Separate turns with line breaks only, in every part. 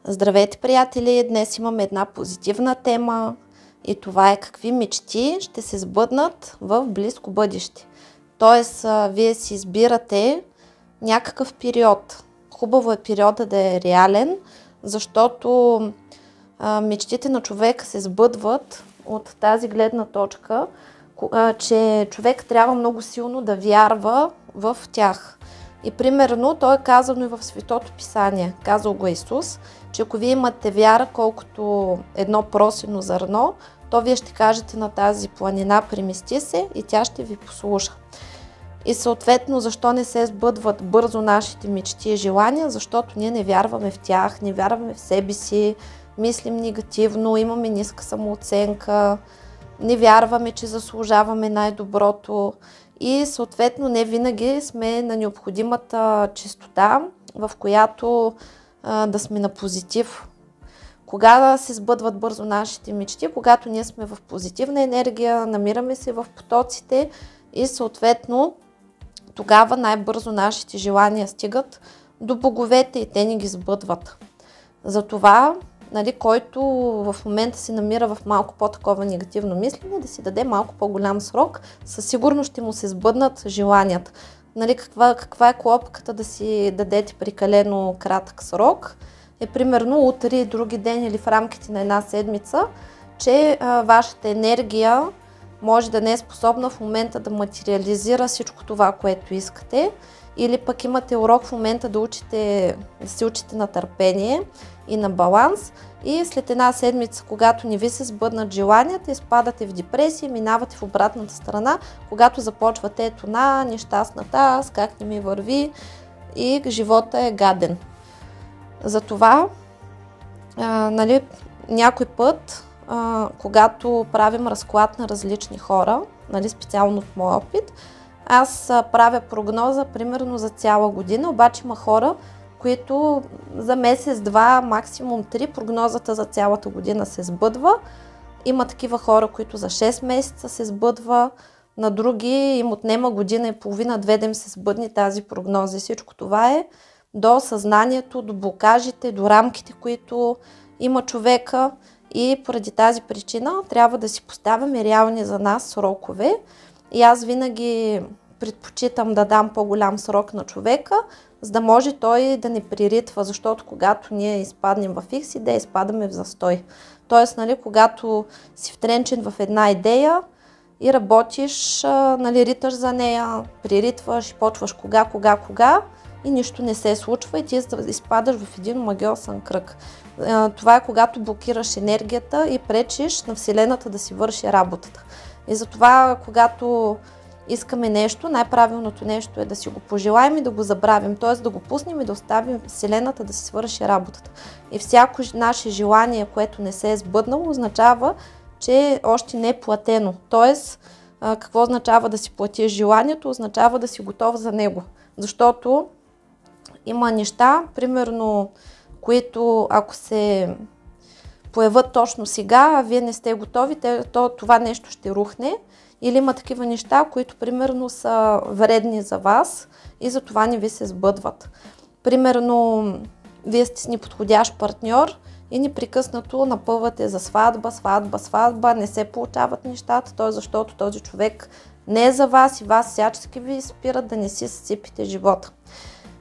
Здравейте, приятели! Днес имаме една позитивна тема и това е какви мечти ще се сбъднат в близко бъдеще. Тоест, вие си избирате някакъв период. Хубаво е периода да е реален, защото мечтите на човека се сбъдват от тази гледна точка, че човек трябва много силно да вярва в тях. И примерно, то е казано и в Светото Писание, казал го Исус, че ако вие имате вяра колкото едно просено зърно, то вие ще кажете на тази планина премести се и тя ще ви послуша. И съответно, защо не се сбъдват бързо нашите мечти и желания? Защото ние не вярваме в тях, не вярваме в себе си, мислим негативно, имаме ниска самооценка, не вярваме, че заслужаваме най-доброто и съответно не винаги сме на необходимата чистота, в която да сме на позитив. Кога да се сбъдват бързо нашите мечти? Когато ние сме в позитивна енергия, намираме се в потоците и съответно тогава най-бързо нашите желания стигат до боговете и те ни ги сбъдват. Затова, който в момента се намира в малко по-такова негативно мислене, да си даде малко по-голям срок, със сигурност ще му се сбъднат желанията. Каква е клопката да си дадете прекалено кратък срок? Е примерно утре, други ден или в рамките на една седмица, че вашата енергия може да не е способна в момента да материализира всичко това, което искате, или пък имате урок в момента да се учите на търпение и на баланс и след една седмица, когато не ви се сбъднат желанията, изпадате в депресия, минавате в обратната страна, когато започвате ето нещастната аз, как не ми върви и живота е гаден. Затова, някой път, когато правим разклад на различни хора, специално от моя опит, аз правя прогноза примерно за цяла година, обаче има хора, които за месец-два, максимум 3, прогнозата за цялата година се сбъдва. Има такива хора, които за 6 месеца се сбъдва, на други им отнема година и половина, 2 да им се сбъдне тази прогноза. И всичко това е до съзнанието, до блокажите, до рамките, които има човека. И поради тази причина трябва да си поставяме реални за нас срокове. И аз винаги предпочитам да дам по-голям срок на човека, за да може той да не приритва, защото когато ние изпаднем в X идея, изпадаме в застой. Тоест, когато си втренчен в една идея и работиш, риташ за нея, приритваш и почваш кога и нищо не се случва и ти изпадаш в един магиосен кръг. Това е когато блокираш енергията и пречиш на Вселената да си върши работата. И затова, когато искаме нещо, най-правилното нещо е да си го пожелаем и да го забравим, т.е. да го пуснем и да оставим Вселената да си свърши работата. И всяко наше желание, което не се е сбъднало, означава, че още не е платено. Т.е. какво означава да си платиш желанието? Означава да си готов за него. Защото има неща, примерно, които ако се появят точно сега, а вие не сте готови, то това нещо ще рухне. Или има такива неща, които примерно са вредни за вас и за това не ви се сбъдват. Примерно, вие сте с неподходящ партньор и непрекъснато напъвате за сватба, не се получават нещата, т.е. защото този човек не е за вас и вас всячески ви спират да не си съсипите живота.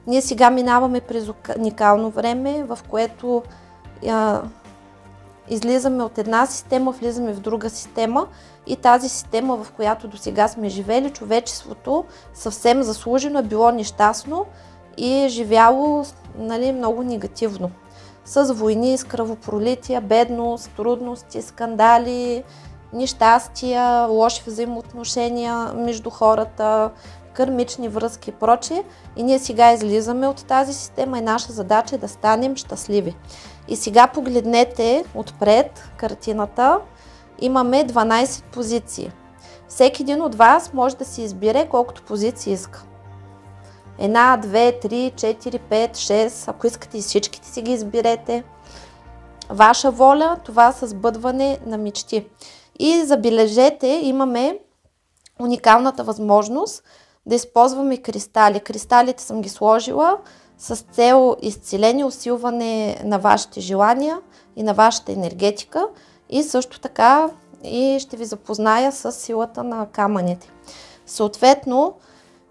Ние сега минаваме през уникално време, в което излизаме от една система, влизаме в друга система и тази система, в която до сега сме живели, човечеството съвсем заслужено е било нещастно и е живяло много негативно. С войни, с кръвопролития, бедност, трудности, скандали, нещастия, лоши взаимоотношения между хората, кармични връзки и прочее. И ние сега излизаме от тази система и наша задача е да станем щастливи. И сега погледнете отпред картината. Имаме 12 позиции. Всеки един от вас може да си избере колкото позиции иска. 1, 2, 3, 4, 5, 6. Ако искате и всичките си ги изберете. Ваша воля, това са сбъдване на мечти. И забележете, имаме уникалната възможност да използваме кристали. Кристалите съм ги сложила с цел изцеление, усилване на вашите желания и на вашата енергетика. И също така и ще ви запозная с силата на камъните. Съответно,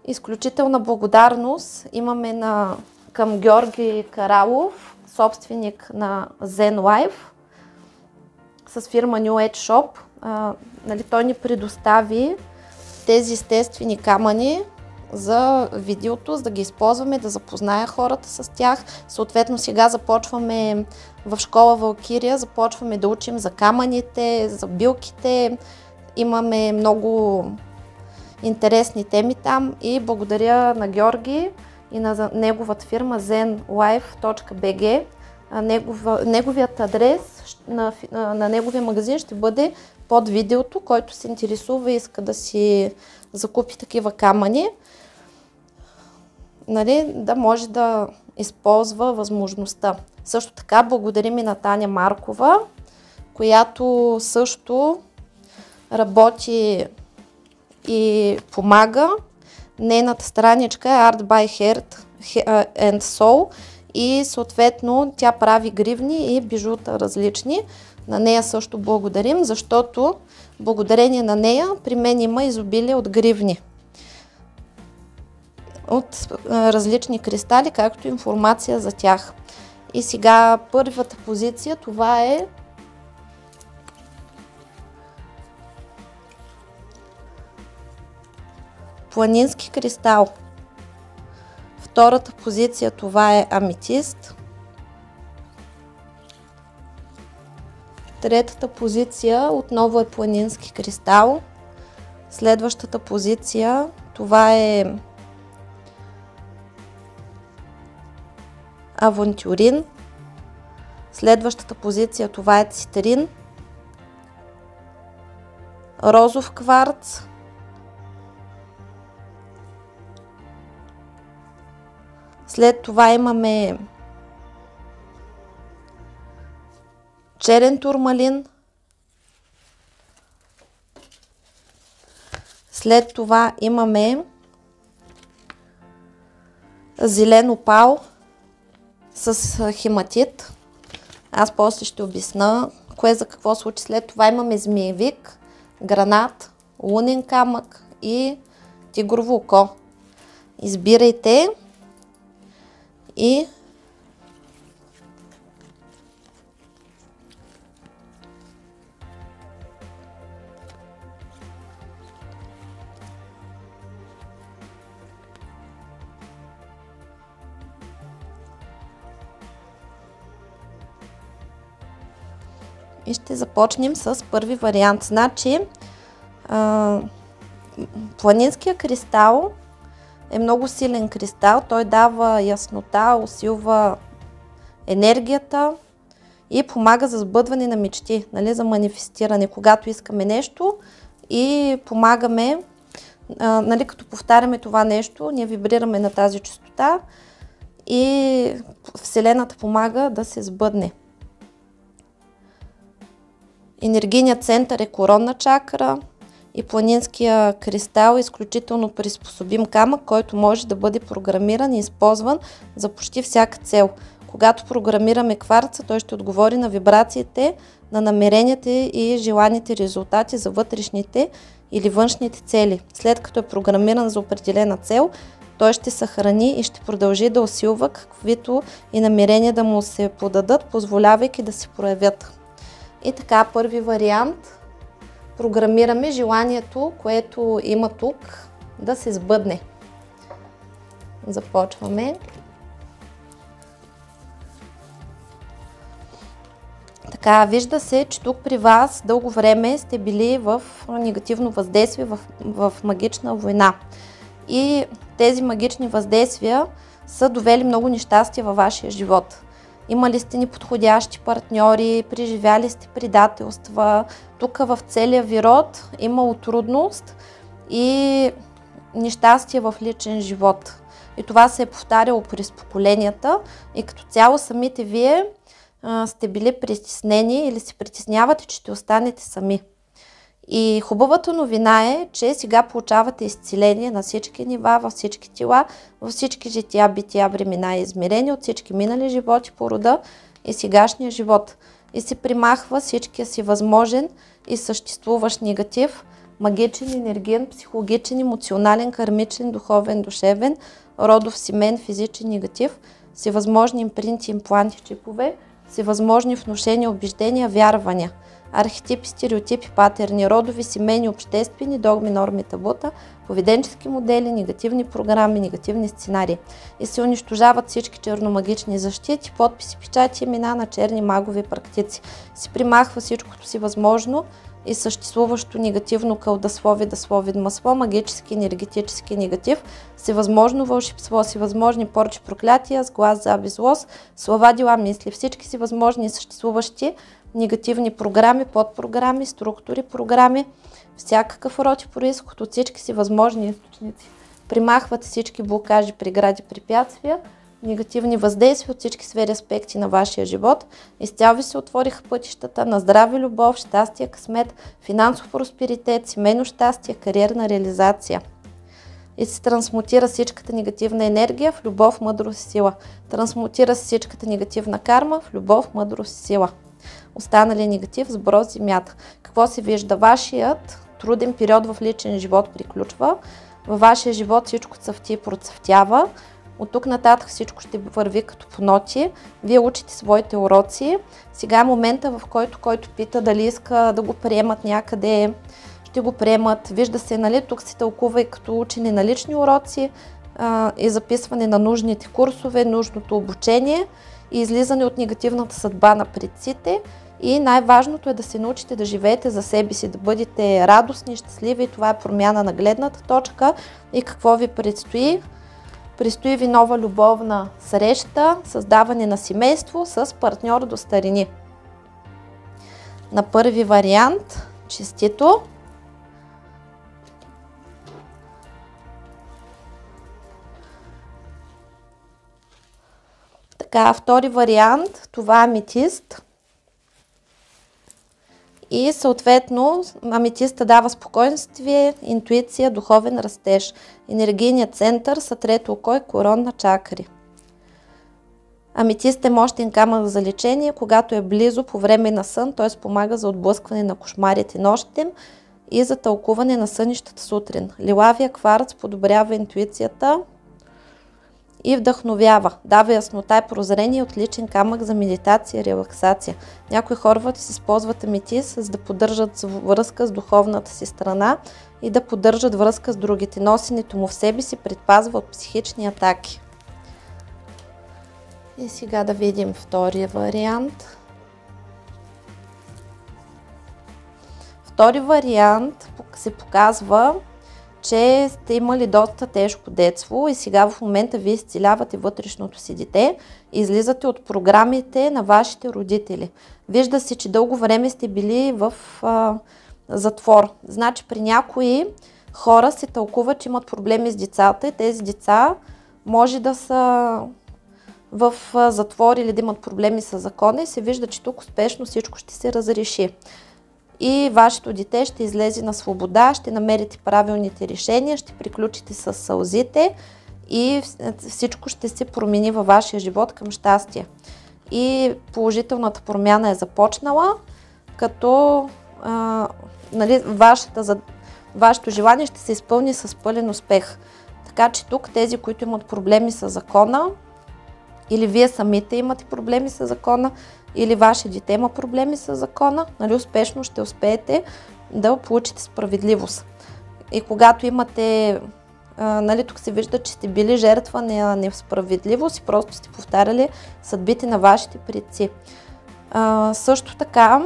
изключителна благодарност имаме към Георги Каралов, собственик на Zen Life, с фирма New Age Shop. Той ни предостави тези естествени камъни за видеото, за да ги използваме, да запозная хората с тях. Съответно сега започваме в школа Валкирия, започваме да учим за камъните, за билките. Имаме много интересни теми там и благодаря на Георги и на неговата фирма zenlife.bg. Неговият адрес на неговия магазин ще бъде под видеото, който се интересува и иска да си закупи такива камъни, да може да използва възможността. Също така благодарим и на Таня Маркова, която също работи и помага. Нейната страничка е Art by Heart and Soul и съответно тя прави гривни и бижута различни. На нея също благодарим, защото благодарение на нея при мен има изобилие от гривни. От различни кристали, както информация за тях. И сега първата позиция, това е планински кристал. Втората позиция, това е аметист. Третата позиция отново е планински кристал. Следващата позиция, това е авантюрин. Следващата позиция, това е цитрин. Розов кварц. След това имаме черен турмалин. След това имаме зелен опал с хематит. Аз после ще обясна кое за какво случи. След това имаме змиевик, гранат, лунен камък и тигрово око. Избирайте и ще започнем с първи вариант. Значи, планинския кристал е много силен кристал. Той дава яснота, усилва енергията и помага за сбъдване на мечти, за манифестиране, когато искаме нещо и помагаме, като повтаряме това нещо, ние вибрираме на тази честота и Вселената помага да се сбъдне. Енергийният център е коронна чакра и планинския кристал е изключително приспособим камък, който може да бъде програмиран и използван за почти всяка цел. Когато програмираме кварца, той ще отговори на вибрациите, на намеренията и желаните резултати за вътрешните или външните цели. След като е програмиран за определена цел, той ще съхрани и ще продължи да усилва каквито и намерения да му се подадат, позволявайки да се проявят. И така, първи вариант. Програмираме желанието, което има тук, да се сбъдне. Започваме. Така, вижда се, че тук при вас дълго време сте били в негативно въздействие, в магична война. И тези магични въздействия са довели много нещастия във вашия живот. Имали сте неподходящи партньори, преживяли сте предателства. Тук в целия ви род имало трудност и нещастие в личен живот. И това се е повтаряло през поколенията и като цяло самите вие сте били притеснени или се притеснявате, че ще останете сами. И хубавата новина е, че сега получавате изцеление на всички нива, във всички тела, във всички жития, бития, времена и измерения от всички минали животи по рода и сегашния живот. И се примахва всичкия си възможен и съществуващ негатив, магичен, енергиен, психологичен, емоционален, кармичен, духовен, душевен, родов, семен, физичен негатив, всевъзможни импринти, импланти, чипове, всевъзможни внушения, убеждения, вярвания, архетипи, стереотипи, патерни, родови, семейни, обществени, догми, норми, табута, поведенчески модели, негативни програми, негативни сценарии. И се унищожават всички черномагични защити, подписи, печати, имена на черни магови практици. Се примахва всичкото си възможно и съществуващо негативно кълдасловие, дасловие, масло, магически, енергетически негатив, всевъзможно вълшебство, всевъзможни порчи, проклятия, сглаз, заби, злост, слова, дела, мисли, всички си възможни и съществуващи негативни програми, подпрограми, структури, програми, всякакъв род и произход от всички си възможни източници. Примахвате всички блокажи, прегради, препятствия, негативни въздействия от всички сфери аспекти на вашия живот. Изцяло ви се отвориха пътищата на здраве, любов, щастие, късмет, финансов просперитет, семейно щастие, кариерна реализация. И се трансмутира всичката негативна енергия в любов, мъдрост и сила. Трансмутира се всичката негативна карма в любов, мъдрост и сила. Останали негатив, сброс, земята. Какво се вижда? Вашият труден период в личен живот приключва. Във вашия живот всичко цъфти и процъфтява. От тук нататък всичко ще върви като по ноти. Вие учите своите уроци. Сега е момента, в който пита дали иска да го приемат някъде, ще го приемат. Вижда се, нали, тук се тълкува и като учене на лични уроци и записване на нужните курсове, нужното обучение и излизане от негативната съдба на предците. И най-важното е да се научите да живеете за себе си, да бъдете радостни, щастливи. Това е промяна на гледната точка. И какво ви предстои? Предстои ви нова любовна среща, създаване на семейство с партньор до старини. На първи вариант, честито! Така, втори вариант, това е аметист. И съответно аметиста дава спокойствие, интуиция, духовен растеж. Енергийният център са трето око и коронна чакри. Аметист е мощен камък за лечение, когато е близо по време на сън, т.е. помага за отблъскване на кошмарите нощем и за тълкуване на сънищата сутрин. Лилавия кварц подобрява интуицията и вдъхновява. Дава яснота и прозрение, отличен камък за медитация и релаксация. Някои хора си използват аметист, за да поддържат връзка с духовната си страна и да поддържат връзка с другите. Носенето му в себе си предпазва от психични атаки. И сега да видим втория вариант. Втори вариант се показва, че сте имали доста тежко детство и сега в момента вие изцелявате вътрешното си дете и излизате от програмите на вашите родители. Вижда се, че дълго време сте били в затвор. Значи при някои хора се тълкува, че имат проблеми с децата и тези деца може да са в затвор или да имат проблеми с закона и се вижда, че тук успешно всичко ще се разреши. И вашето дете ще излезе на свобода, ще намерите правилните решения, ще приключите с сълзите и всичко ще се промени във вашия живот към щастие. И положителната промяна е започнала, като нали, вашето желание ще се изпълни с пълен успех. Така че тук тези, които имат проблеми с закона, или вие самите имате проблеми с закона, или ваше дете има проблеми с закона, нали, успешно ще успеете да получите справедливост. И когато имате, нали, тук се вижда, че сте били жертва на несправедливост и просто сте повтаряли съдбите на вашите предци. Също така,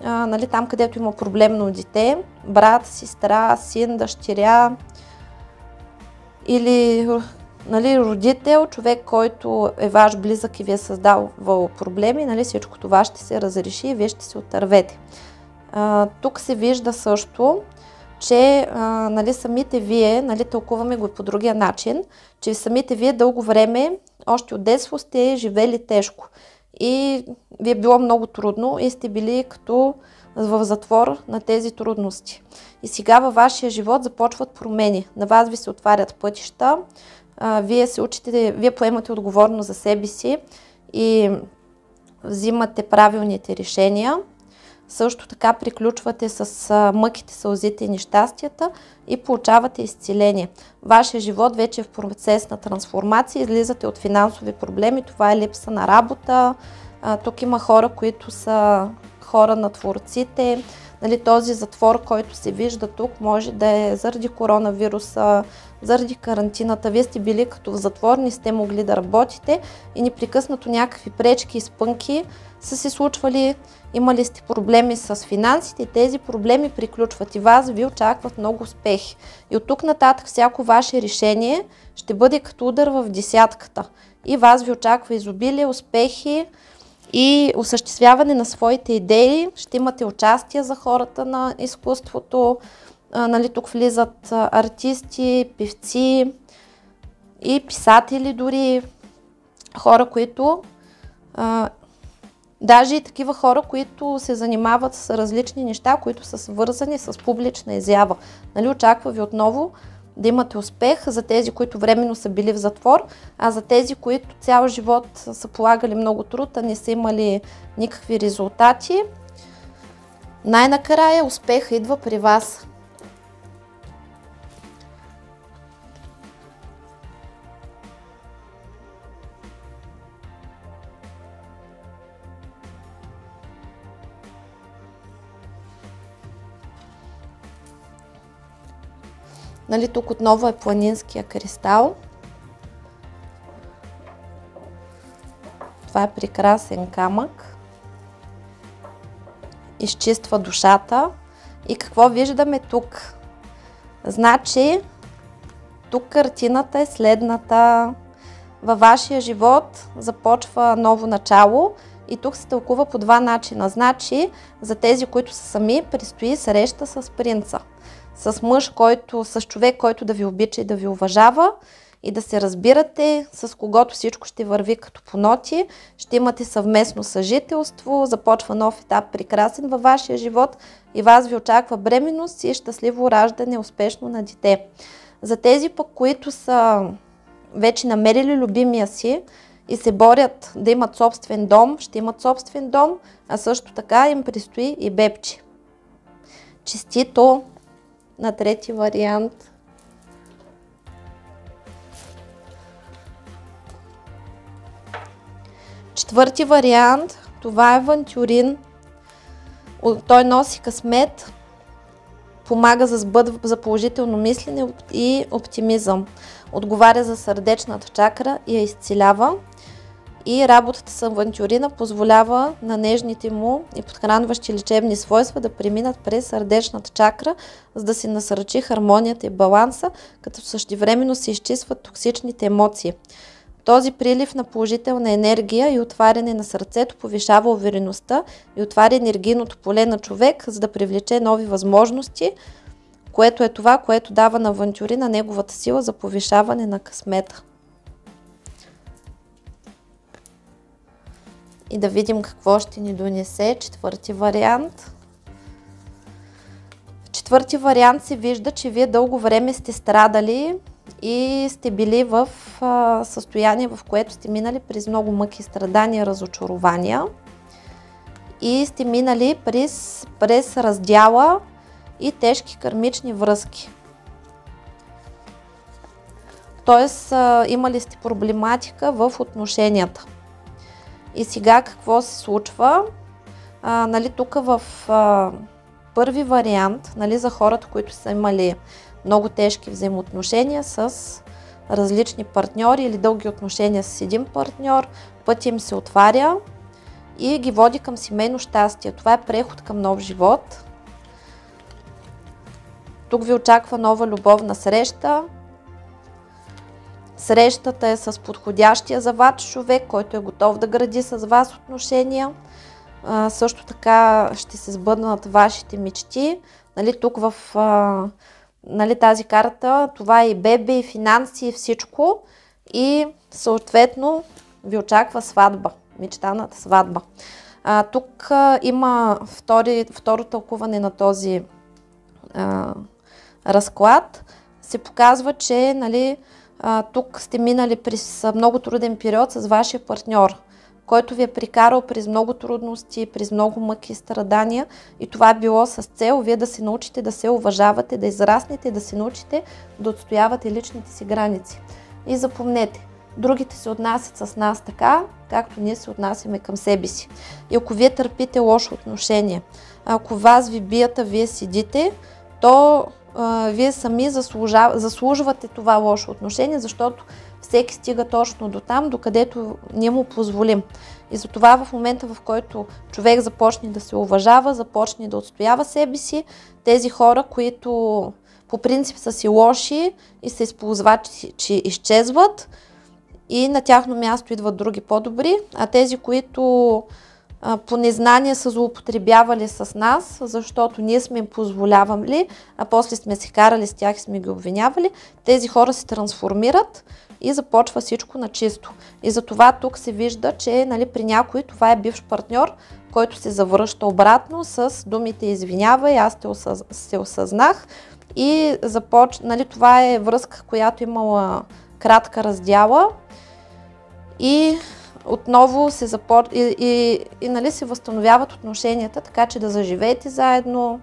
нали, там където има проблемно дете, брат, сестра, син, дъщеря или, нали, родител, човек, който е ваш близък и ви е създавал проблеми, нали, всичко това ще се разреши и вие ще се отървете. Тук се вижда също, че нали, самите вие, нали, тълкуваме го по другия начин, че самите вие дълго време, още от детство сте живели тежко и ви е било много трудно и сте били като в затвор на тези трудности. И сега във вашия живот започват промени. На вас ви се отварят пътища, вие се учите, вие поемате отговорност за себе си и взимате правилните решения. Също така приключвате с мъките, сълзите и нещастията и получавате изцеление. Вашия живот вече е в процес на трансформация, излизате от финансови проблеми, това е липса на работа. Тук има хора, които са хора на творците. Нали, този затвор, който се вижда тук, може да е заради коронавируса, заради карантината. Вие сте били като в затвор, не сте могли да работите и непрекъснато някакви пречки и спънки са се случвали. Имали сте проблеми с финансите и тези проблеми приключват и вас ви очакват много успехи. И от тук нататък всяко ваше решение ще бъде като удар в десятката. И вас ви очаква изобилие, успехи и осъществяване на своите идеи. Ще имате участие за хората на изкуството. Нали, тук влизат артисти, певци и писатели дори. Хора, които... Даже и такива хора, които се занимават с различни неща, които са свързани с публична изява. Нали, очаква ви отново да имате успех за тези, които временно са били в затвор, а за тези, които цял живот са полагали много труд, а не са имали никакви резултати. Най-накрая успеха идва при вас. Нали, тук отново е планинския кристал. Това е прекрасен камък. Изчиства душата. И какво виждаме тук? Значи, тук картината е следната. Във вашия живот започва ново начало и тук се тълкува по два начина. Значи, за тези, които са сами, предстои среща с принца. С мъж, с човек, който да ви обича и да ви уважава и да се разбирате, с когото всичко ще върви като по ноти, ще имате съвместно съжителство, започва нов етап прекрасен във вашия живот и вас ви очаква бременност и щастливо раждане успешно на дете. За тези пък, които са вече намерили любимия си и се борят да имат собствен дом, ще имат собствен дом, а също така им предстои и бебче. Честито! На трети вариант. Четвърти вариант, това е авантюрин. Той носи късмет, помага за положително мислене и оптимизъм. Отговаря за сърдечната чакра и я изцелява. И работата с авантюрина позволява на нежните му и подхранващи лечебни свойства да преминат през сърдечната чакра, за да се насърчи хармонията и баланса, като същевременно се изчистват токсичните емоции. Този прилив на положителна енергия и отваряне на сърцето повишава увереността и отваря енергийното поле на човек, за да привлече нови възможности, което е това, което дава на авантюрина неговата сила за повишаване на късмета. И да видим какво ще ни донесе четвърти вариант. В четвърти вариант се вижда, че вие дълго време сте страдали и сте били в състояние, в което сте минали през много мъки, страдания, разочарования и сте минали през раздяла и тежки кармични връзки. Тоест, имали сте проблематика в отношенията. И сега какво се случва? Нали, тук в първи вариант, нали, за хората, които са имали много тежки взаимоотношения с различни партньори или дълги отношения с един партньор, пътя им се отваря и ги води към семейно щастие. Това е преход към нов живот. Тук ви очаква нова любовна среща. Срещата е с подходящия за вас човек, който е готов да гради с вас отношения. Също така ще се сбъднат вашите мечти. Нали, тук в тази карта това е и бебе, и финанси, и всичко. И съответно ви очаква сватба, мечтаната сватба. Тук има второ тълкуване на този разклад. Се показва, че нали, тук сте минали през много труден период с вашия партньор, който ви е прикарал през много трудности, през много мъки и страдания, и това е било с цел вие да се научите да се уважавате, да израснете, да се научите да отстоявате личните си граници. И запомнете, другите се отнасят с нас така, както ние се отнасяме към себе си. И ако вие търпите лошо отношение, ако вас ви бият, а вие седите, то вие сами заслужвате това лошо отношение, защото всеки стига точно до там, докъдето ние му позволим. И затова в момента, в който човек започне да се уважава, започне да отстоява себе си, тези хора, които по принцип са си лоши и се използват, че изчезват, и на тяхно място идват други по-добри, а тези, които по незнание са злоупотребявали с нас, защото ние сме им позволявали, а после сме се карали с тях и сме ги обвинявали, тези хора се трансформират и започва всичко на чисто. И затова тук се вижда, че нали, при някой това е бивш партньор, който се завръща обратно с думите извинявай, аз се осъзнах, и нали, това е връзка, която имала кратка раздяла, и отново се нали, се възстановяват отношенията, така че да заживеете заедно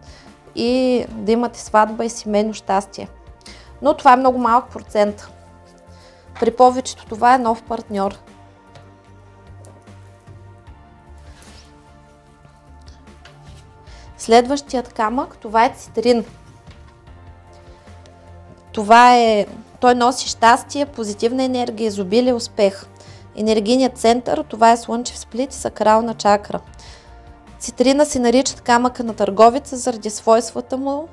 и да имате сватба и семейно щастие. Но това е много малък процент. При повечето това е нов партньор. Следващият камък, това е цитрин. Той носи щастие, позитивна енергия, изобилие, успех. Енергийният център, това е слънчев сплит и сакрална чакра. Цитрина се наричат камъка на търговеца заради свойствата му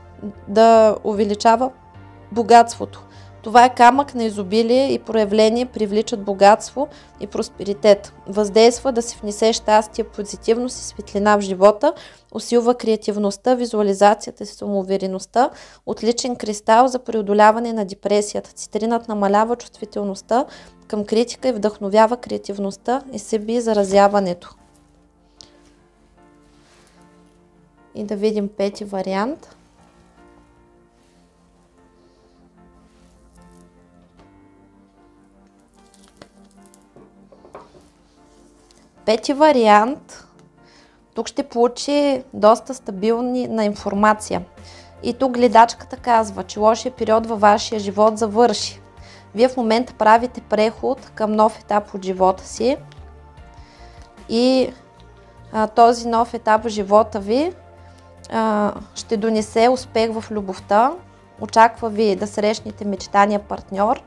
да увеличава богатството. Това е камък на изобилие и проявление, привличат богатство и просперитет. Въздейства да се внесе щастие, позитивност и светлина в живота, усилва креативността, визуализацията и самоувереността, отличен кристал за преодоляване на депресията. Цитринът намалява чувствителността към критика и вдъхновява креативността и себеизразяването. И да видим пети вариант. Пети вариант, тук ще получи доста стабилна информация. И тук гледачката казва, че лошия период във вашия живот завърши. Вие в момента правите преход към нов етап от живота си и този нов етап в живота ви ще донесе успех в любовта. Очаква ви да срещнете мечтания партньор.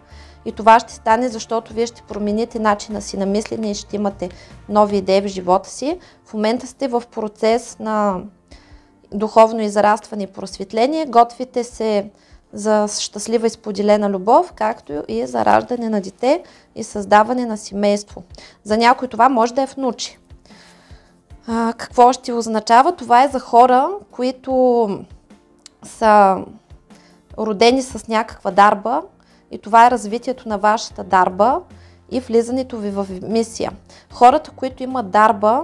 И това ще стане, защото вие ще промените начина си на мислене и ще имате нови идеи в живота си. В момента сте в процес на духовно израстване и просветление. Готвите се за щастлива и споделена любов, както и за раждане на дете и създаване на семейство. За някой това може да е внуче. Какво ще означава? Това е за хора, които са родени с някаква дарба, и това е развитието на вашата дарба и влизането ви в мисия. Хората, които имат дарба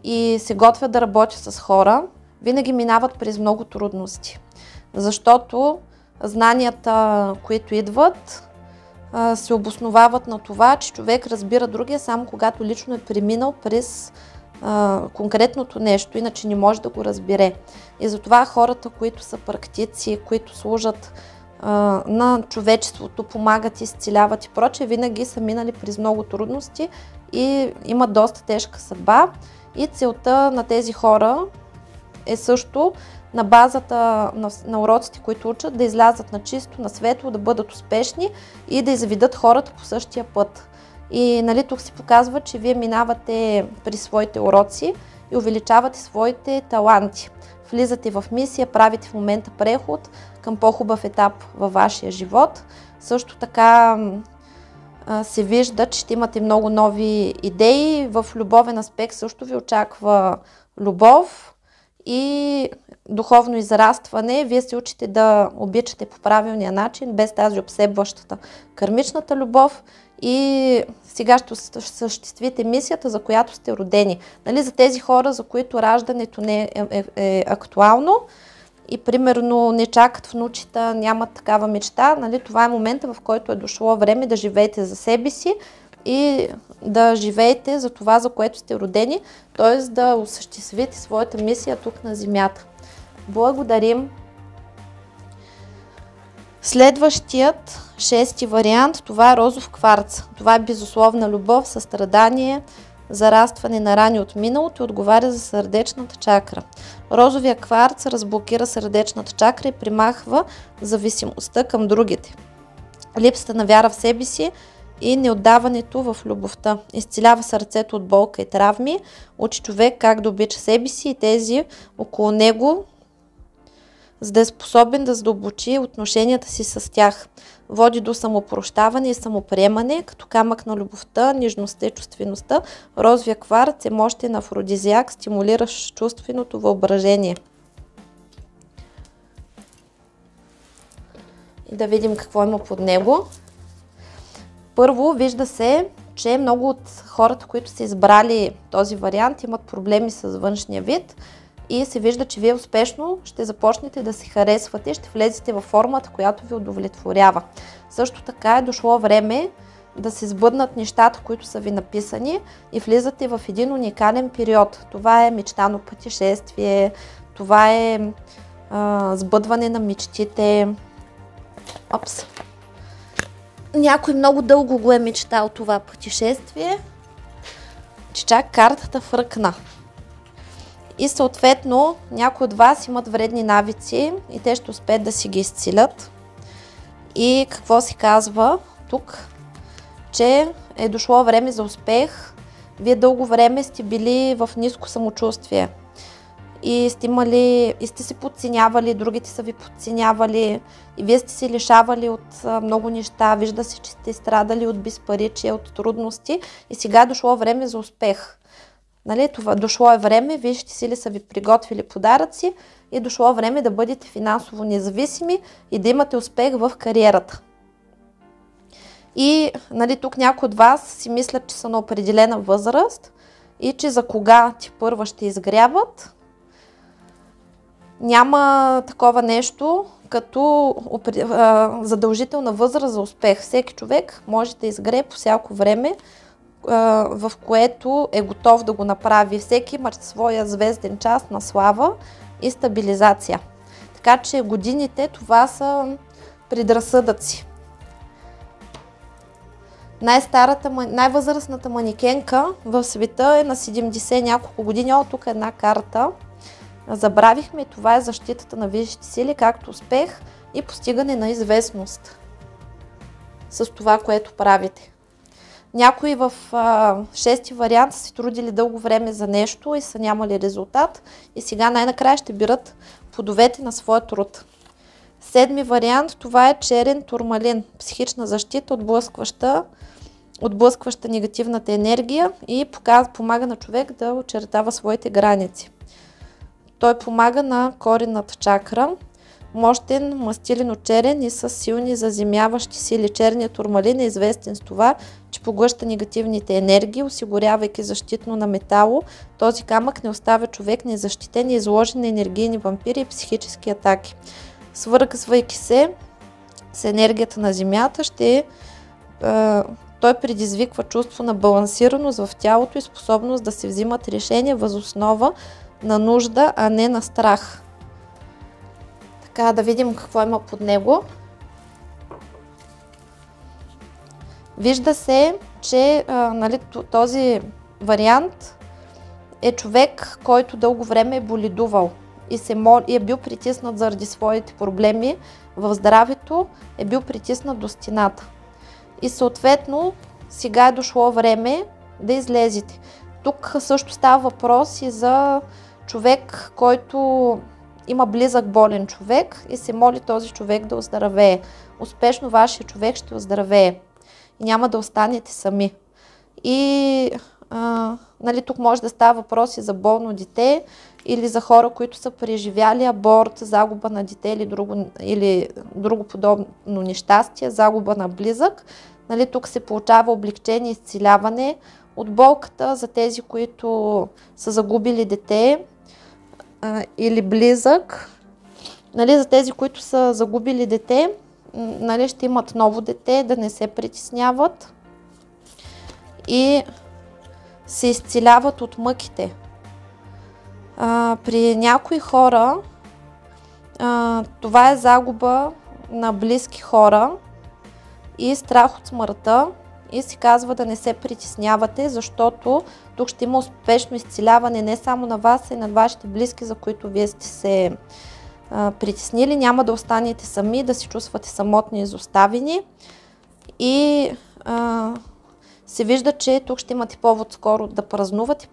и се готвят да работят с хора, винаги минават през много трудности. Защото знанията, които идват, се обосновават на това, че човек разбира другия само когато лично е преминал през конкретното нещо, иначе не може да го разбере. И затова хората, които са практици, които служат на човечеството, помагат, изцеляват и прочее, винаги са минали през много трудности и имат доста тежка съдба. И целта на тези хора е също на базата на уроците, които учат, да излязат на чисто, на светло, да бъдат успешни и да изведат хората по същия път. И нали, тук се показва, че вие минавате при своите уроци и увеличавате своите таланти. Влизате в мисия, правите в момента преход към по-хубав етап във вашия живот. Също така се вижда, че ще имате много нови идеи. В любовен аспект също ви очаква любов и духовно израстване. Вие се учите да обичате по правилния начин, без тази обсебващата кармичната любов. И сега ще осъществите мисията, за която сте родени. Нали, за тези хора, за които раждането не е актуално и примерно не чакат внучета, нямат такава мечта, нали, това е момента, в който е дошло време да живеете за себе си и да живеете за това, за което сте родени, т.е. да осъществите своята мисия тук на Земята. Благодарим! Следващият, шести вариант, това е розов кварц. Това е безусловна любов, състрадание, зарастване на рани от миналото и отговаря за сърдечната чакра. Розовия кварц разблокира сърдечната чакра и примахва зависимостта към другите. Липсата на вяра в себе си и неотдаването в любовта. Изцелява сърцето от болка и травми, учи човек как да обича себе си и тези около него, за да е способен да задълбочи отношенията си с тях. Води до самопрощаване и самоприемане, като камък на любовта, нежността и чувствеността. Розовия кварц е мощен афродизиак, стимулиращ чувственото въображение. И да видим какво има под него. Първо, вижда се, че много от хората, които са избрали този вариант, имат проблеми с външния вид. И се вижда, че вие успешно ще започнете да се харесвате, ще влезете във формата, която ви удовлетворява. Също така е дошло време да се сбъднат нещата, които са ви написани и влизате в един уникален период. Това е мечтано пътешествие, това е сбъдване на мечтите. Някой много дълго го е мечтал това пътешествие, че чак картата фръкна. И съответно някои от вас имат вредни навици и те ще успеят да си ги изцелят. И какво се казва тук? Че е дошло време за успех. Вие дълго време сте били в ниско самочувствие. И сте се подценявали, другите са ви подценявали. И вие сте се лишавали от много неща. Вижда се, че сте страдали от безпаричие, от трудности. И сега е дошло време за успех. Нали, това, дошло е време, вижте си ли са ви приготвили подаръци и дошло време да бъдете финансово независими и да имате успех в кариерата. И нали, тук някои от вас си мислят, че са на определена възраст и че за кога ти първа ще изгряват. Няма такова нещо като задължителна възраст за успех. Всеки човек може да изгрее по всяко време, в което е готов да го направи. Всеки има своя звезден час на слава и стабилизация. Така че годините, това са предразсъдъци. Най-възрастната манекенка в света е на 70 няколко години. Тук е една карта. Забравихме, това е защитата на висшите сили, както успех и постигане на известност с това, което правите. Някои в шести вариант са се трудили дълго време за нещо и са нямали резултат и сега най-накрая ще бират плодовете на своя труд. Седми вариант, това е черен турмалин, психична защита, отблъскваща негативната енергия и помага на човек да очертава своите граници. Той помага на коренната чакра. Мощен, мастилено черен и с силни заземяващи сили. Черният турмалин е известен с това, че поглъща негативните енергии, осигурявайки защитно на метало. Този камък не оставя човек незащитен и изложен на енергийни вампири и психически атаки. Свързвайки се с енергията на Земята, той предизвиква чувство на балансираност в тялото и способност да се взимат решения въз основа на нужда, а не на страх. Така, да видим какво има под него. Вижда се, че нали, този вариант е човек, който дълго време е боледувал и е бил притиснат заради своите проблеми в здравето, е бил притиснат до стената. И съответно сега е дошло време да излезете. Тук също става въпрос и за човек, който има близък болен човек и се моли този човек да оздравее. Успешно вашия човек ще оздравее и няма да останете сами. И нали, тук може да става въпрос и за болно дете или за хора, които са преживяли аборт, загуба на дете или друго подобно нещастие, загуба на близък. Нали, тук се получава облегчение, изцеляване от болката за тези, които са загубили дете или близък. Нали, за тези, които са загубили дете, нали, ще имат ново дете, да не се притесняват и се изцеляват от мъките. При някои хора това е загуба на близки хора и страх от смъртта и се казва да не се притеснявате, защото тук ще има успешно изцеляване не само на вас, а и на вашите близки, за които вие сте се притеснили. Няма да останете сами, да се чувствате самотни и изоставени и се вижда, че тук ще имате повод скоро да празнувате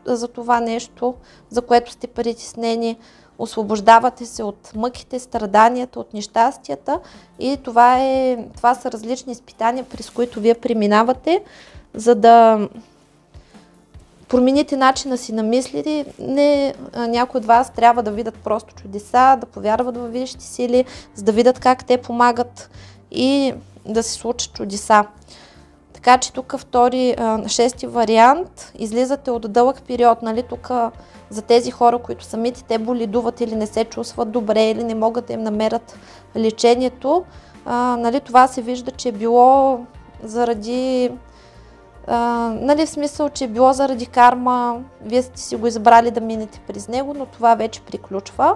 за това нещо, за което сте притеснени. Освобождавате се от мъките, страданията, от нещастията и това са различни изпитания, през които вие преминавате, за да промените начина си на мисли. Някои от вас трябва да видят просто чудеса, да повярват във висшите сили, за да видят как те помагат и да се случат чудеса. Така че тук шести вариант, излизате от дълъг период, нали, тук за тези хора, които самите те боледуват или не се чувстват добре или не могат да им намерят лечението, нали, това се вижда, че е било заради, нали, в смисъл, че е било заради карма, вие сте си го избрали да минете през него, но това вече приключва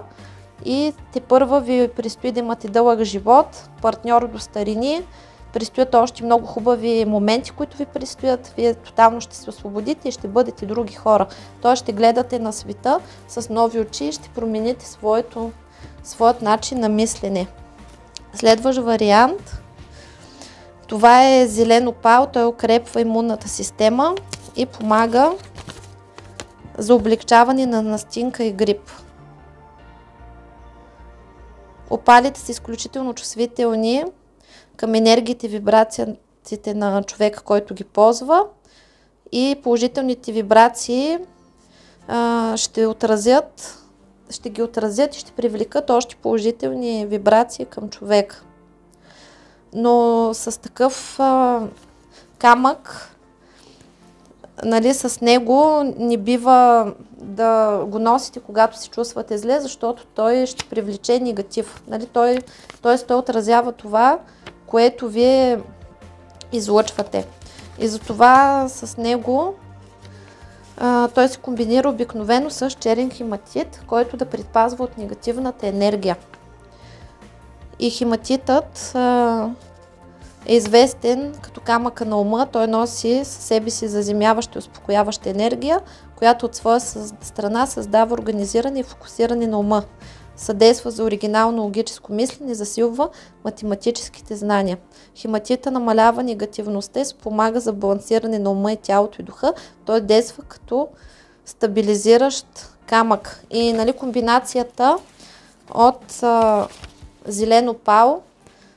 и тепърва ви предстои да имате дълъг живот, партньор до старини. Предстоят още много хубави моменти, които ви предстоят. Вие тотално ще се освободите и ще бъдете други хора. Тоест ще гледате на света с нови очи и ще промените своят начин на мислене. Следващ вариант. Това е зелен опал. Той укрепва имунната система и помага за облегчаване на настинка и грип. Опалите са изключително чувствителни към енергиите и вибрациите на човека, който ги ползва и положителните вибрации ще ги отразят и ще привлекат още положителни вибрации към човека. Но с такъв камък, нали, с него не бива да го носите, когато се чувствате зле, защото той ще привлече негатив. Нали, той отразява това, което вие излъчвате. И затова с него той се комбинира обикновено с черен хематит, който да предпазва от негативната енергия. И хематитът е известен като камъка на ума. Той носи със себе си заземяваща и успокояваща енергия, която от своя страна създава организиране и фокусиране на ума. Съдейства за оригинално логическо мислене и засилва математическите знания. Хематита намалява негативността и спомага за балансиране на ума и тялото и духа. Той действа като стабилизиращ камък. И, нали, комбинацията от зелен опал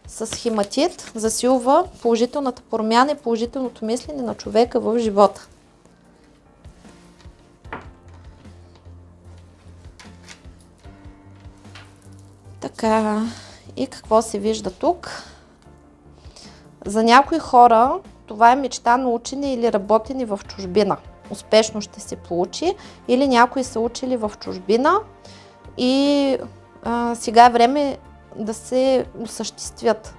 с хематит засилва положителната промяна и положителното мислене на човека в живота. Така, и какво се вижда тук? За някои хора това е мечта на учене или работене в чужбина. Успешно ще се получи. Или някои са учили в чужбина и сега е време да се осъществят.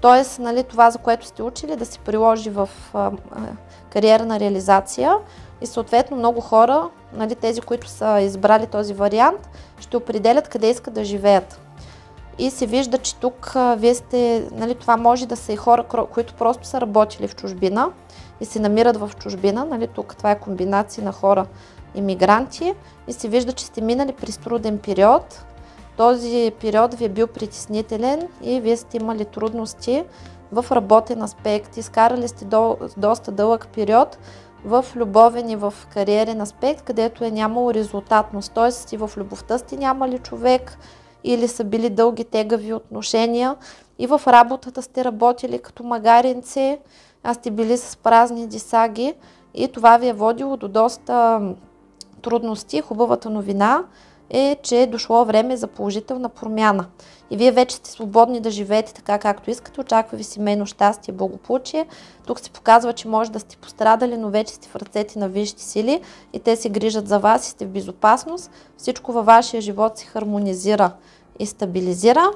Тоест, нали, това, за което сте учили, да се приложи в кариерна реализация и съответно много хора, нали, тези, които са избрали този вариант, ще определят къде искат да живеят. И се вижда, че тук вие сте, нали, това може да са и хора, които просто са работили в чужбина и се намират в чужбина. Нали, тук това е комбинация на хора имигранти и се вижда, че сте минали през труден период. Този период ви е бил притеснителен и вие сте имали трудности в работен аспект, изкарали сте доста дълъг период в любовен и в кариерен аспект, където е нямало резултатност. Т.е. и в любовта сте нямали човек или са били дълги тегави отношения, и в работата сте работили като магаринце, а сте били с празни дисаги и това ви е водило до доста трудности. Хубавата новина е, че е дошло време за положителна промяна. И вие вече сте свободни да живеете така, както искате. Очаква ви семейно щастие, благополучие. Тук се показва, че може да сте пострадали, но вече сте в ръцете на висшите сили и те се грижат за вас и сте в безопасност. Всичко във вашия живот се хармонизира и стабилизира.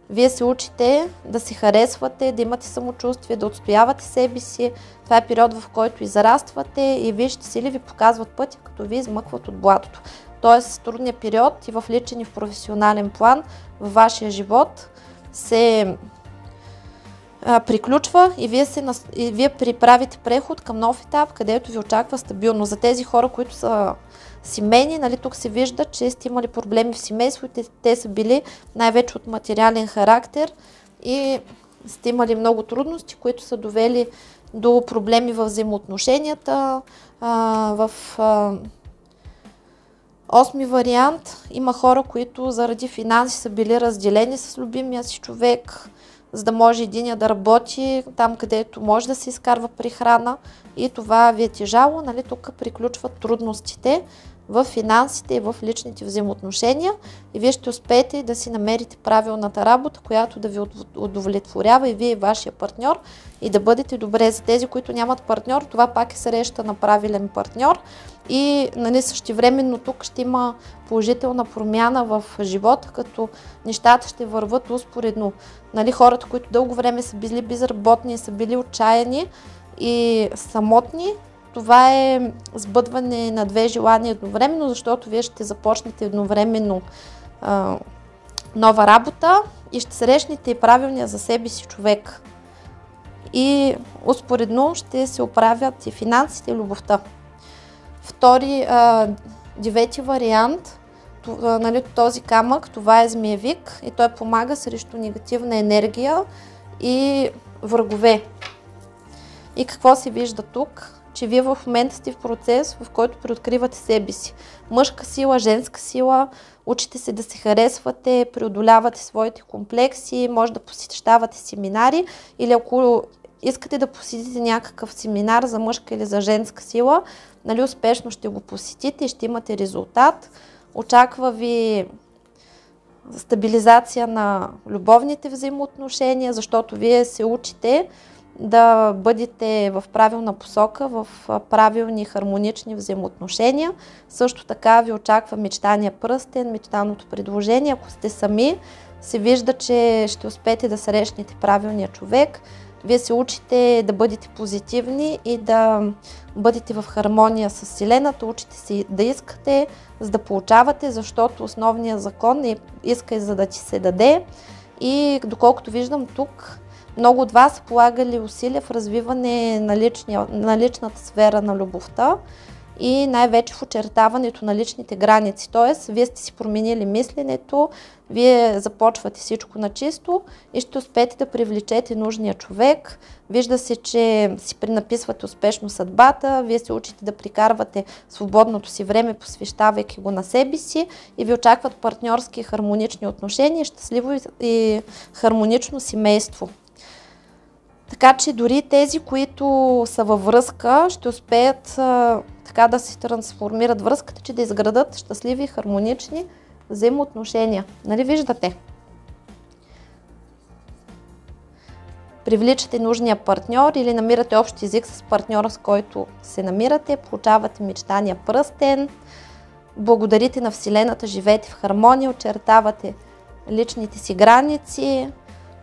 Вие се учите да се харесвате, да имате самочувствие, да отстоявате себе си. Това е период, в който израствате и висшите сили ви показват пътя, като ви измъкват от блатото. Тоест, трудният период и в личен и в професионален план във вашия живот се приключва и вие приправите преход към нов етап, където ви очаква стабилно. За тези хора, които са семейни, нали, тук се вижда, че сте имали проблеми в семейството, те са били най-вече от материален характер и сте имали много трудности, които са довели до проблеми в взаимоотношенията. В осми вариант има хора, които заради финанси са били разделени с любимия си човек, за да може единия да работи там, където може да се изкарва прехрана и това ви е тежало. Нали, тук приключват трудностите в финансите и в личните взаимоотношения и вие ще успеете да си намерите правилната работа, която да ви удовлетворява и вие и вашия партньор и да бъдете добре. За тези, които нямат партньор, това пак е среща на правилен партньор и нали, същевременно тук ще има положителна промяна в живота, като нещата ще върват успоредно. Нали, хората, които дълго време са били безработни, са били отчаяни и самотни, това е сбъдване на две желания едновременно, защото вие ще започнете едновременно нова работа и ще срещнете и правилния за себе си човек. И успоредно ще се оправят и финансите и любовта. Втори, девети вариант, нали, този камък, това е змиевик и той помага срещу негативна енергия и врагове. И какво се вижда тук? Че вие в момента сте в процес, в който преоткривате себе си. Мъжка сила, женска сила, учите се да се харесвате, преодолявате своите комплекси, може да посещавате семинари или ако искате да посетите някакъв семинар за мъжка или за женска сила, нали, успешно ще го посетите и ще имате резултат. Очаква ви стабилизация на любовните взаимоотношения, защото вие се учите да бъдете в правилна посока, в правилни хармонични взаимоотношения. Също така ви очаква мечтания пръстен, мечтаното предложение. Ако сте сами, се вижда, че ще успеете да срещнете правилния човек. Вие се учите да бъдете позитивни и да бъдете в хармония с Вселената. Учите се да искате, за да получавате, защото основният закон е иска и за да ти се даде. И доколкото виждам тук, много от вас са полагали усилия в развиване на личната сфера на любовта и най-вече в очертаването на личните граници. Тоест, вие сте си променили мисленето, вие започвате всичко на чисто и ще успеете да привлечете нужния човек. Вижда се, че си пренаписвате успешно съдбата, вие се учите да прикарвате свободното си време, посвещавайки го на себе си и ви очакват партньорски и хармонични отношения, щастливо и хармонично семейство. Така че дори тези, които са във връзка, ще успеят така да се трансформират връзката, че да изградат щастливи, хармонични взаимоотношения. Нали виждате? Привличате нужния партньор или намирате общ език с партньора, с който се намирате, получавате мечтания пръстен, благодарите на Вселената, живеете в хармония, очертавате личните си граници,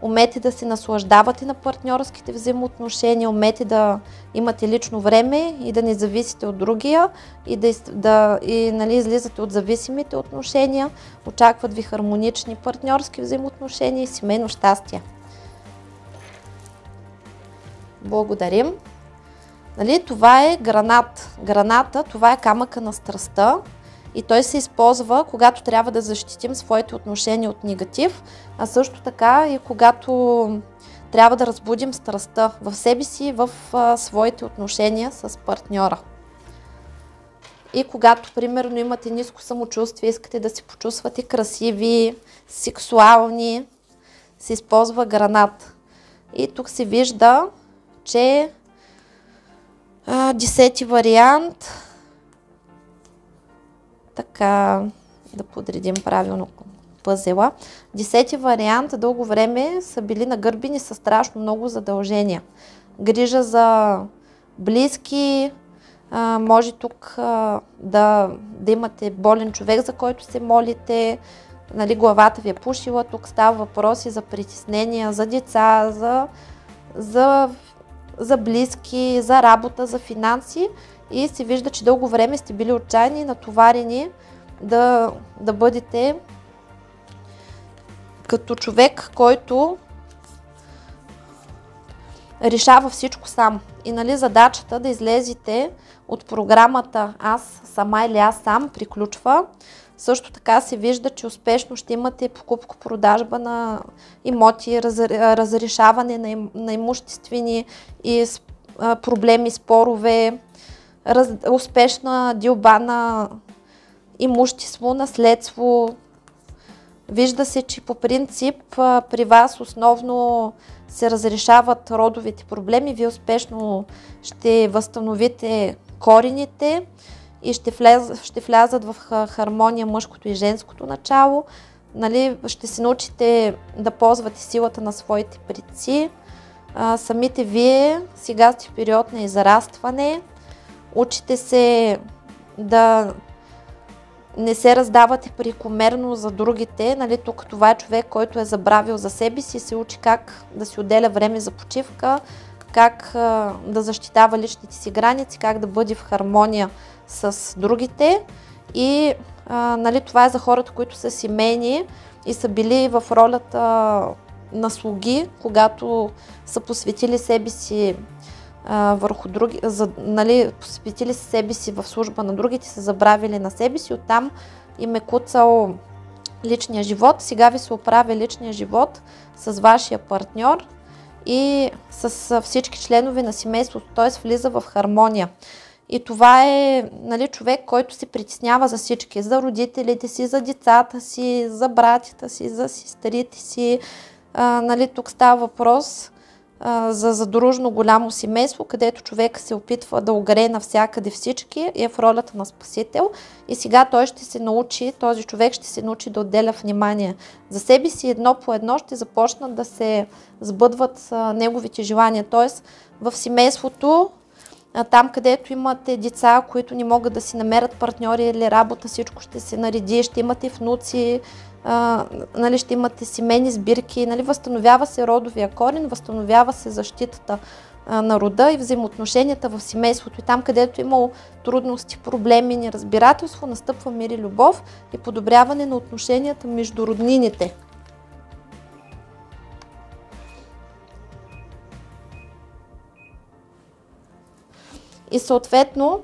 умете да се наслаждавате на партньорските взаимоотношения, умете да имате лично време и да не зависите от другия и нали, излизате от зависимите отношения. Очакват ви хармонични партньорски взаимоотношения и семейно щастие. Благодарим. Нали, това е гранат. Граната, това е камъка на страстта. И той се използва, когато трябва да защитим своите отношения от негатив, а също така и когато трябва да разбудим страстта в себе си и в своите отношения с партньора. И когато, примерно, имате ниско самочувствие, искате да се почувствате красиви, сексуални, се използва гранат. И тук се вижда, че 10-ти вариант, така да подредим правилно пъзела. 10-ти вариант дълго време са били нагърбени със страшно много задължения. Грижа за близки, може тук да имате болен човек, за който се молите, нали, главата ви е пушила. Тук става въпроси за притеснения, за деца, за близки, за работа, за финанси и се вижда, че дълго време сте били отчаяни и натоварени да бъдете като човек, който решава всичко сам. И нали, задачата да излезете от програмата аз сама или аз сам приключва. Също така се вижда, че успешно ще имате покупко-продажба на имоти, разрешаване на имуществени и проблеми, спорове, успешна дилба на имущество, наследство. Вижда се, че по принцип при вас основно се разрешават родовите проблеми. Вие успешно ще възстановите корените и ще влязат в хармония мъжкото и женското начало. Нали, ще се научите да ползвате силата на своите предци. Самите вие сега сте в период на израстване. Учите се да не се раздавате прекомерно за другите. Нали, тук това е човек, който е забравил за себе си и се учи как да си отделя време за почивка, как да защитава личните си граници, как да бъде в хармония с другите. И нали, това е за хората, които са семейни и са били в ролята на слуги, когато са посветили себе си върху други, нали, посветили себе си в служба на другите, са забравили на себе си, оттам им е куцал личния живот. Сега ви се оправя личния живот с вашия партньор и с всички членове на семейството, т.е. влиза в хармония. И това е, нали, човек, който се притеснява за всички, за родителите си, за децата си, за братята си, за сестрите си. Нали, тук става въпрос за задружно голямо семейство, където човек се опитва да огрее навсякъде всички и е в ролята на спасител. И сега той ще се научи, този човек ще се научи да отделя внимание за себе си. Едно по едно ще започнат да се сбъдват неговите желания. Тоест в семейството, там където имате деца, които не могат да си намерят партньори или работа, всичко ще се нареди, ще имате внуци, нали, ще имате семейни сбирки, нали, възстановява се родовия корен, възстановява се защитата на рода и взаимоотношенията в семейството. И там, където имало трудности, проблеми, неразбирателство, настъпва мир и любов и подобряване на отношенията между роднините. И съответно,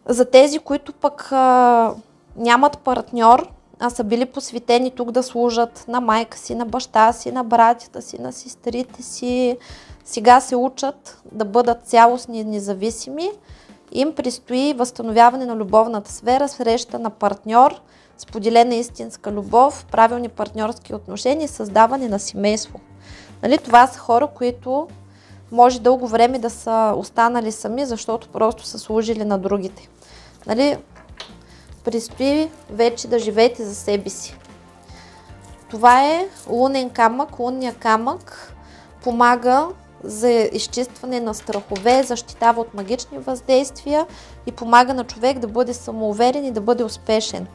за тези, които пък нямат партньор, а са били посветени тук да служат на майка си, на баща си, на братята си, на сестрите си, сега се учат да бъдат цялостни и независими. Им предстои възстановяване на любовната сфера, среща на партньор, споделена истинска любов, правилни партньорски отношения и създаване на семейство. Нали, това са хора, които може дълго време да са останали сами, защото просто са служили на другите. Нали, предстои вече да живеете за себе си. Това е лунен камък. Лунният камък помага за изчистване на страхове, защитава от магични въздействия и помага на човек да бъде самоуверен и да бъде успешен.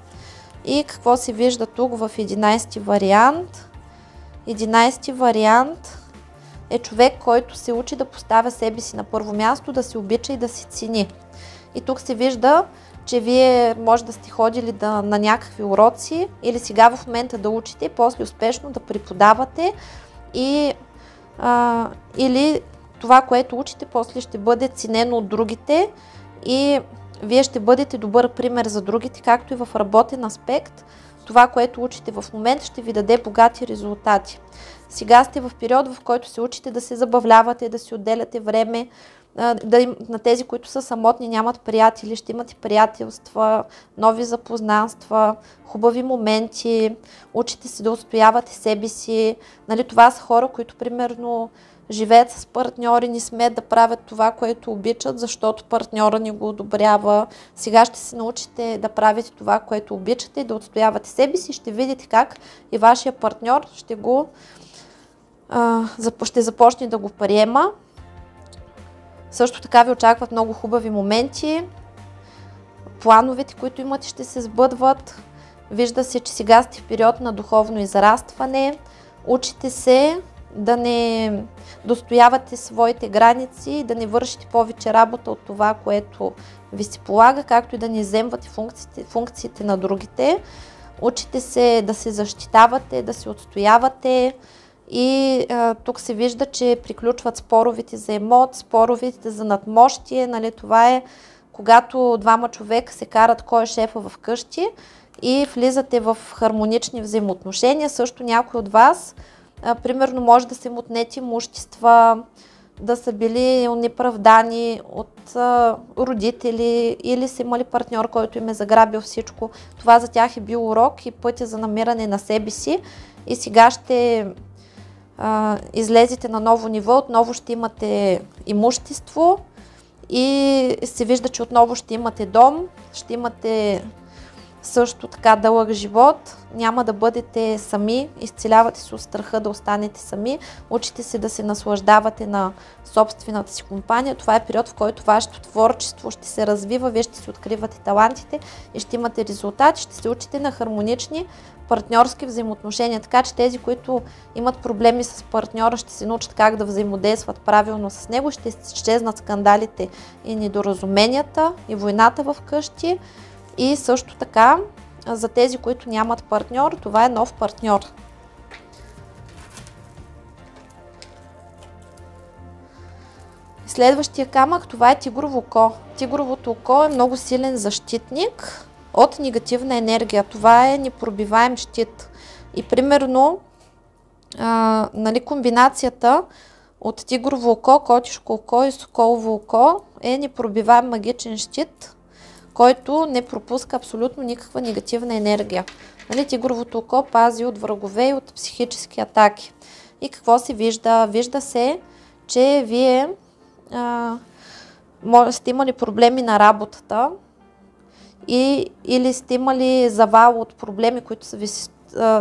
И какво се вижда тук в 11-ти вариант? 11-ти вариант е човек, който се учи да поставя себе си на първо място, да се обича и да се цени. И тук се вижда, че вие може да сте ходили на някакви уроци или сега в момента да учите, после успешно да преподавате или това, което учите, после ще бъде ценено от другите и вие ще бъдете добър пример за другите, както и в работен аспект. това, което учите в момента, ще ви даде богати резултати. Сега сте в период, в който се учите да се забавлявате, да си отделяте време, на тези, които са самотни, нямат приятели, ще имате приятелства, нови запознанства, хубави моменти, учите се да отстоявате себе си. Нали, това са хора, които примерно живеят с партньори, не смеят да правят това, което обичат, защото партньора не го одобрява. Сега ще се научите да правите това, което обичате, да отстоявате себе си, ще видите как и вашия партньор ще започне да го приема. Също така ви очакват много хубави моменти. Плановете, които имате, ще се сбъдват. Вижда се, че сега сте в период на духовно израстване. Учите се да не достоявате своите граници, да не вършите повече работа от това, което ви се полага, както и да не изземвате функциите на другите. Учите се да се защитавате, да се отстоявате. И тук се вижда, че приключват споровете за имот, споровете за надмощие. Нали, това е когато двама човека се карат кой е шефа в къщи и влизате в хармонични взаимоотношения. Също някой от вас, примерно, може да се им отнети имущества, да са били неправдани от родители или са имали партньор, който им е заграбил всичко. Това за тях е бил урок и пътя за намиране на себе си. И сега ще излезете на ново ниво, отново ще имате имущество и се вижда, че отново ще имате дом, ще имате също така дълъг живот, няма да бъдете сами, изцелявате се от страха да останете сами, учите се да се наслаждавате на собствената си компания. Това е период, в който вашето творчество ще се развива, вие ще си откривате талантите и ще имате резултати, ще се учите на хармонични партньорски взаимоотношения, така че тези, които имат проблеми с партньора, ще се научат как да взаимодействат правилно с него, ще изчезнат скандалите и недоразуменията и войната в къщи. И също така, за тези, които нямат партньор, това е нов партньор. Следващия камък, това е тигрово око. Тигровото око е много силен защитник от негативна енергия. Това е непробиваем щит. И примерно, нали, комбинацията от тигрово око, котишко око и соколово око е непробиваем магичен щит, който не пропуска абсолютно никаква негативна енергия. Нали, тигровото око пази от врагове и от психически атаки. И какво се вижда? Вижда се, че вие сте имали проблеми на работата или сте имали завал от проблеми, които са ви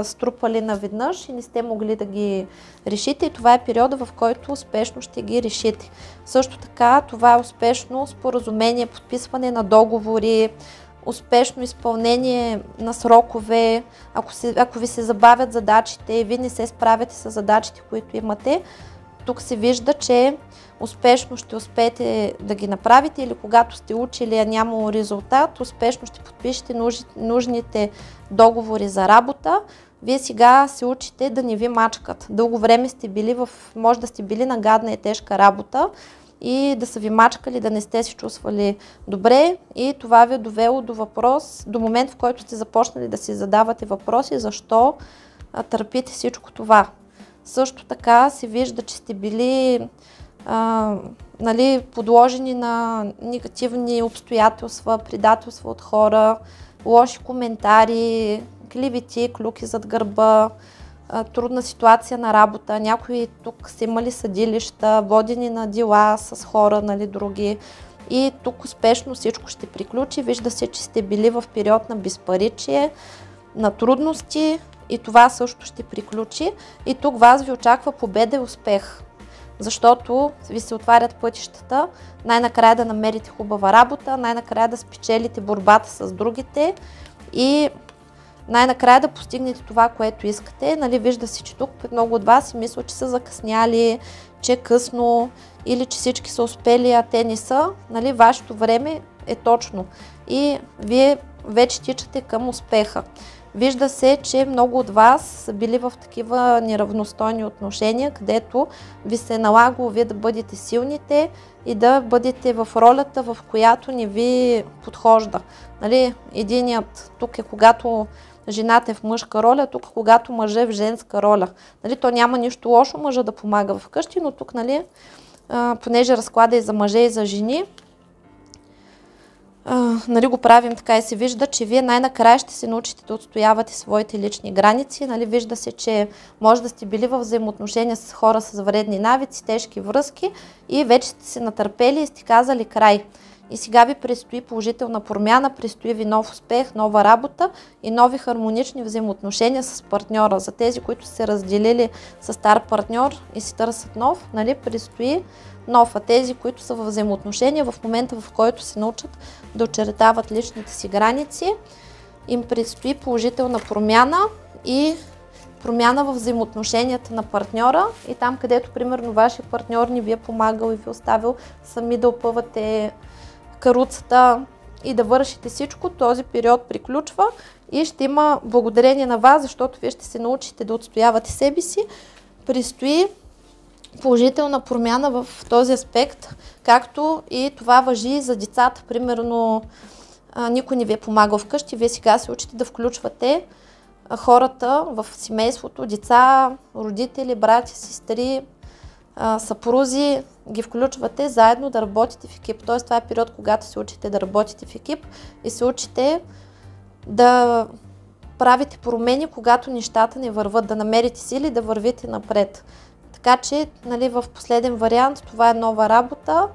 струпали наведнъж и не сте могли да ги решите. И това е периода, в който успешно ще ги решите. Също така, това е успешно споразумение, подписване на договори, успешно изпълнение на срокове. Ако ви се забавят задачите и ви не се справяте с задачите, които имате, тук се вижда, че успешно ще успеете да ги направите или когато сте учили, а нямало резултат, успешно ще подпишете нужните договори за работа. Вие сега се учите да не ви мачкат. Дълго време може да сте били на гадна и тежка работа и да са ви мачкали, да не сте се чувствали добре и това ви е довело до момент, в който сте започнали да си задавате въпроси, защо търпите всичко това. Също така се вижда, че сте били нали, подложени на негативни обстоятелства, предателства от хора, лоши коментари, клевети, клюки зад гърба, трудна ситуация на работа. Някои тук са имали съдилища, водени на дела с хора, нали, други. И тук успешно всичко ще приключи. Вижда се, че сте били в период на безпаричие, на трудности и това също ще приключи. И тук вас ви очаква победа и успех, защото ви се отварят пътищата, най-накрая да намерите хубава работа, най-накрая да спечелите борбата с другите и най-накрая да постигнете това, което искате. Нали, вижда се, че тук много от вас си мислят, че са закъсняли, че е късно или че всички са успели, а те не са. Нали, вашето време е точно и вие вече тичате към успеха. Вижда се, че много от вас са били в такива неравностойни отношения, където ви се е налагало вие да бъдете силните и да бъдете в ролята, в която не ви подхожда. Нали? Единият тук е когато жената е в мъжка роля, тук когато мъжът е в женска роля. Нали? То няма нищо лошо мъжа да помага вкъщи, но тук, нали, понеже разклада и за мъже и за жени, нали, го правим така и се вижда, че вие най-накрая ще се научите да отстоявате своите лични граници. Нали, вижда се, че може да сте били в взаимоотношения с хора с вредни навици, тежки връзки и вече сте се натърпели и сте казали край. И сега ви предстои положителна промяна, предстои ви нов успех, нова работа и нови хармонични взаимоотношения с партньора. За тези, които се разделили с стар партньор и си търсят нов, нали, предстои нов. А тези, които са в взаимоотношения, в момента в който се научат да очертават личните си граници, им предстои положителна промяна и промяна в взаимоотношенията на партньора и там, където примерно вашия партньор не ви е помагал и ви е оставил сами да опъвате каруцата и да вършите всичко, този период приключва и ще има благодарение на вас, защото вие ще се научите да отстоявате себе си. Предстои положителна промяна в този аспект, както и това важи и за децата. Примерно, никой не ви е помагал вкъщи, вие сега се учите да включвате хората в семейството, деца, родители, брати, сестри, съпрузи, ги включвате заедно да работите в екип. Тоест това е период, когато се учите да работите в екип и се учите да правите промени, когато нещата не върват, да намерите сили да вървите напред. Така че, нали, в последен вариант това е нова работа,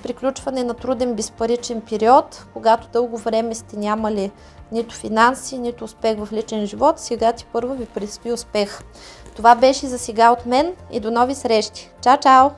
приключване на труден безпаричен период, когато дълго време сте нямали нито финанси, нито успех в личен живот, сега ти първо ви предстои успех. Това беше за сега от мен и до нови срещи. Чао, чао!